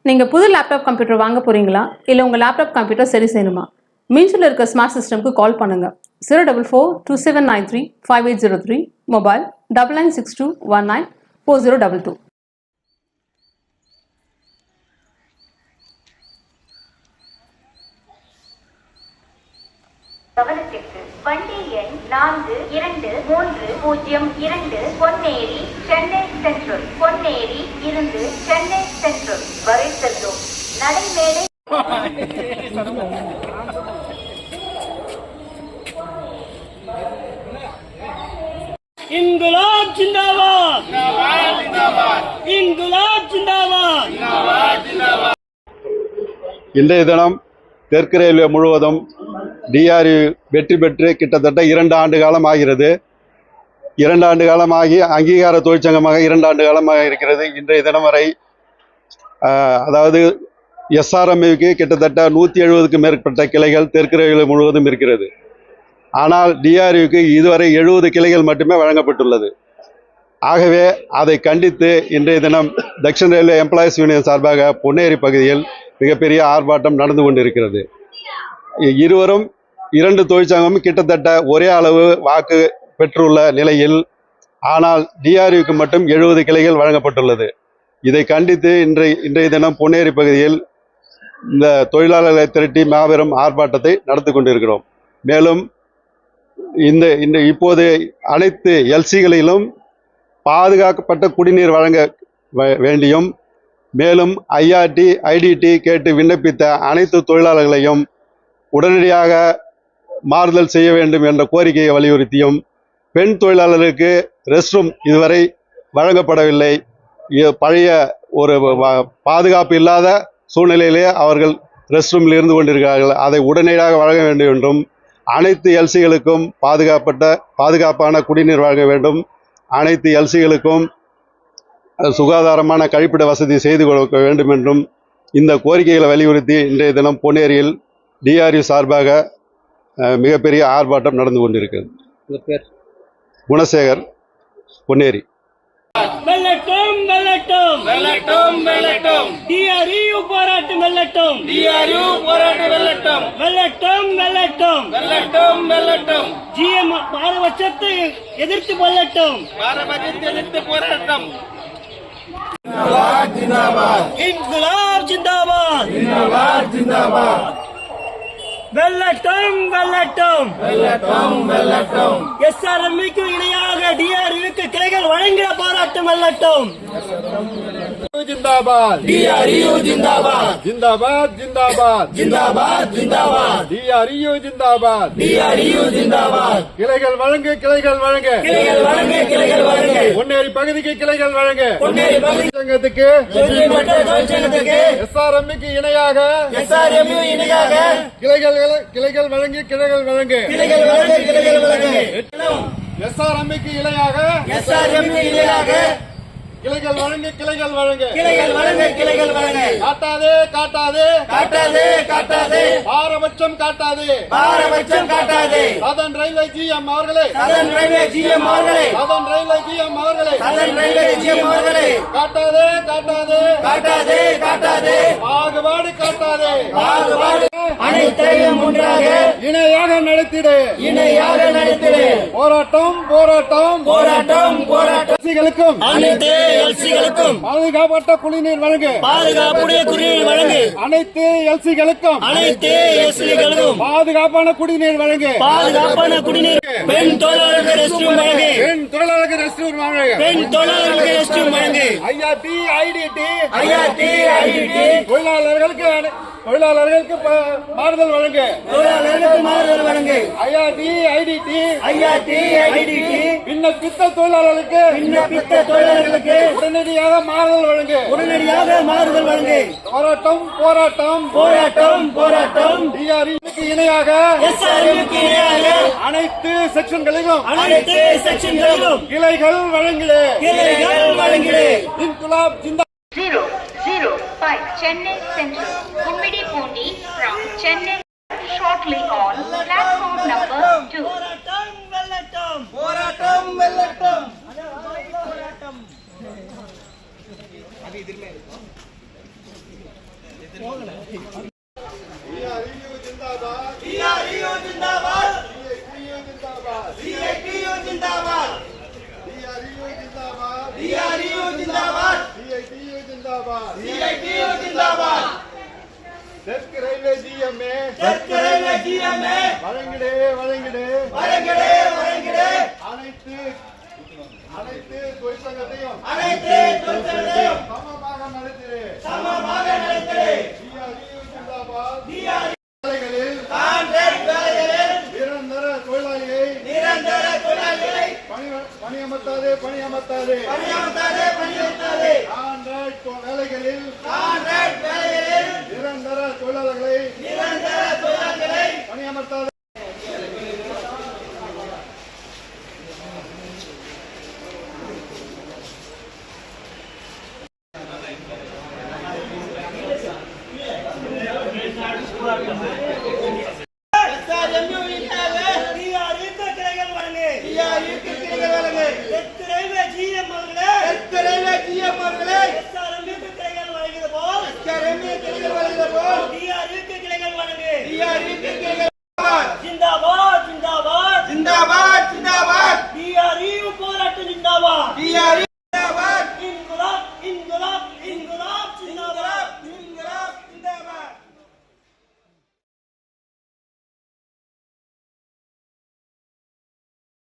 நீங்கள் புது laptop computer வாங்க போகிறீங்களா இல்லை உங்கள் லேப்டாப் கம்ப்யூட்டர் சரி செய்யணுமா? மீன்ஸில் இருக்க ஸ்மார்ட் சிஸ்டம்க்கு கால் பண்ணுங்கள். 04427935803, மொபைல் 9962194022. கவனத்திற்கு வண்டி எண் 423002 பொன்னேரி சென்னை சென்ட்ரல், பொன்னேரி இருந்து சென்னை சென்ட்ரல் வரை செல்லும் நடைமேடை. இன்குலாப் ஜிந்தாபாத், இன்குலாப் ஜிந்தாபாத். இன்றைய தினம் தெற்கு ரயில்வே முழுவதும் டிஆர்யூ வெற்றி பெற்று கிட்டத்தட்ட 2 ஆண்டு காலம் ஆகிறது. 2 ஆண்டு காலமாகி அங்கீகார தொழிற்சங்கமாக 2 ஆண்டு காலமாக இருக்கிறது. இன்றைய தினம் வரை அதாவது எஸ்ஆர்எம்யூக்கு கிட்டத்தட்ட 170க்கும் மேற்பட்ட கிளைகள் தெற்கு ரயில்வே முழுவதும் இருக்கிறது. ஆனால் டிஆர்யூக்கு இதுவரை 70 கிளைகள் மட்டுமே வழங்கப்பட்டுள்ளது. ஆகவே அதை கண்டித்து இன்றைய தினம் தக்ஷன் ரயில்வே எம்ப்ளாயீஸ் யூனியன் சார்பாக பொன்னேரி பகுதியில் மிகப்பெரிய ஆர்ப்பாட்டம் நடந்து கொண்டிருக்கிறது. இருவரும் 2 தொழிற்சங்கமும் கிட்டத்தட்ட ஒரே அளவு வாக்கு பெற்றுள்ள நிலையில், ஆனால் டிஆர்யூக்கு மட்டும் 70 கிளைகள் வழங்கப்பட்டுள்ளது. இதை கண்டித்து இன்றைய தினம் பொன்னேரி பகுதியில் இந்த தொழிலாளர்களை திரட்டி மாபெரும் ஆர்ப்பாட்டத்தை நடத்தி கொண்டிருக்கிறோம். மேலும் இப்போது அனைத்து எல்சிகளிலும் பாதுகாக்கப்பட்ட குடிநீர் வழங்க வேண்டியும், மேலும் ஐஆர்டி ஐடிடி கேட்டு விண்ணப்பித்த அனைத்து தொழிலாளர்களையும் உடனடியாக மாறுதல் செய்ய வேண்டும் என்ற கோரிக்கையை வலியுறுத்தியும், பெண் தொழிலாளர்களுக்கு ரெஸ்ட் ரூம் இதுவரை வழங்கப்படவில்லை. பழைய ஒரு பாதுகாப்பு இல்லாத சூழ்நிலையிலே அவர்கள் ரெஸ்ட் ரூமில் இருந்து கொண்டிருக்கிறார்கள். அதை உடனடியாக வழங்க வேண்டும் என்றும், அனைத்து எல்சிகளுக்கும் பாதுகாப்பான குடிநீர் வழங்க வேண்டும், அனைத்து எல்சிகளுக்கும் சுகாதாரமான கழிப்பிட வசதி செய்து கொடுக்க வேண்டும் என்றும் இந்த கோரிக்கைகளை வலியுறுத்தி இன்றைய தினம் பொன்னேரியில் டிஆர்யூ சார்பாக மிகப்பெரிய ஆர்ப்பாட்டம் நடந்து கொண்டிருக்கிறது. குணசேகர், பொன்னேரி. வெல்லட்டும் வெல்லட்டும் வெல்லட்டும் வெல்லட்டும் டிஆர்யூ போராட்டம் வெல்லட்டும், டிஆர்யூ போராட்டம் வெல்லட்டும், வெல்லட்டும் வெல்லட்டும் வெல்லட்டும் வெல்லட்டும். ஜிஎம் பாரபட்சத்தை எதிர்த்து வெல்லட்டும், பாரபட்சத்தை எதிர்த்து போராட்டம். இன்குலாப் ஜிந்தாபாத், ஜிந்தாபாத் ஜிந்தாபாத். வெல்லட்டும் வெல்லட்டும் வெல்லட்டும் வெல்லட்டும். எஸ்ஆர்எம்க்கு இணையாக டிஆர்யூக்கு கிளைகள் வழங்கிய போராட்டம் வெல்லட்டும். जिंदाबाद DRU जिंदाबाद, जिंदाबाद जिंदाबाद जिंदाबाद जिंदाबाद. DRU जिंदाबाद, DRU जिंदाबाद. கிளைகள் வழங்கு, கிளைகள் வழங்கு, கிளைகள் வழங்கு, கிளைகள் வழங்கு. பொன்னேரி பகுதிக்கு கிளைகள் வழங்கு. பொன்னேரி பகுதி சங்கத்துக்கு தொழிற்சங்கத்துக்கு எஸ்ஆர்எம்க்கு இணையாக, எஸ்ஆர்எம்யூ இணையாக கிளைகள் வழங்கி, கிளைகள் வழங்கு, கிளைகள் வழங்கு, கிளைகள் வழங்கு. எஸ்ஆர்எம்க்கு இணையாக, எஸ்ஆர்எம்யூ இணையாக கிளைகள் வழங்கு, கிளைகள் வழங்கு, கிளைகள் வழங்கு, கிளைகள் வழங்கு. காட்டாதே காட்டாதே காட்டாதே காட்டாதே பாரபட்சம் காட்டாதே, பாரபட்சம் காட்டாதே. சதன் ரயில்வே ஜிஎம் அவர்களே, சதன் ரயில்வே ஜிஎம் அவர்களே, சதன் ரயில்வே ஜிஎம் அவர்களே, சதன் ரயில்வே ஜிஎம் அவர்களே. காட்டாதே காட்டாதே காட்டாதே காட்டாதே பாகுபாடு காட்டாதே, பாகுபாடு அனைத்தையும் ஒன்றாக இணையாக நடத்திடு, இணையாக நடத்திடு. போராட்டம் போராட்டம் போராட்டம் போராட்டம். எல்சிகளுக்கும் அனைத்து எல்சிகளுக்கும் பாதுகாப்பட்ட குடிநீர் வழங்கு, பாதுகாப்புடைய குடிநீர் வழங்கு. அனைத்து எல்சிகளுக்கும் அனைத்து எல்சிகளுக்கும் பாதுகாப்பான குடிநீர் வழங்கு, பாதுகாப்பான குடிநீர். பெண் தொழிலாளர்களுக்கு ரெஸ்ட் ரூம் வழங்கு, பெண் தொழிலாளருக்கு ரெஸ்ட் ரூம் வழங்கு, பெண் தொழிலாளர்களுக்கு ரெஸ்ட் ரூம் வழங்கு. ஐஆர்டி ஐடிடி ஐஆர்டி ஐடிடி தொழிலாளர்களுக்கு மாறுதல் வழங்கு, தொழிலாளர்களுக்கு மாறுதல் வழங்கு. ஐஆர்டி ஐடிடி ஐஆர்டி ஐடிடி விண்ணப்பித்த தொழிலாளர்களுக்கு தொழிலாளர்களுக்கு உடனடியாக மாறுதல் வழங்கு, உடனடியாக மாறுதல் வழங்கு. போராட்டம் போராட்டம் போராட்டம் போராட்டம். டிஆர்யூக்கு இணையாக, எஸ்ஆர்எம்க்கு இணையாக அனைத்து செக்ஷன்களிலும் அனைத்து செக்ஷன்களிலும் கிளைகள் வழங்கிடு, கிளைகள் வழங்கிடு. Inquilab Zinta 005 Chennai Central, Kummidi from Chennai, shortly on platform number 2. போராட்டம் வெல்லட்டும், போராட்டம் வெல்லட்டும். போராட்டம் தெற்கு ரயில்வே ஜிஎம்ஏ வழங்கிடே அனைத்து தொழிற்சங்கத்தையும் சமமாக நடத்திடு. வேலைகளில் நிரந்தர தொழிலாளியை பணியமர்த்தாதே வேலைகளில் நிரந்தர தொழிலாளர்களை பணியமர்த்தாதே. Gracias.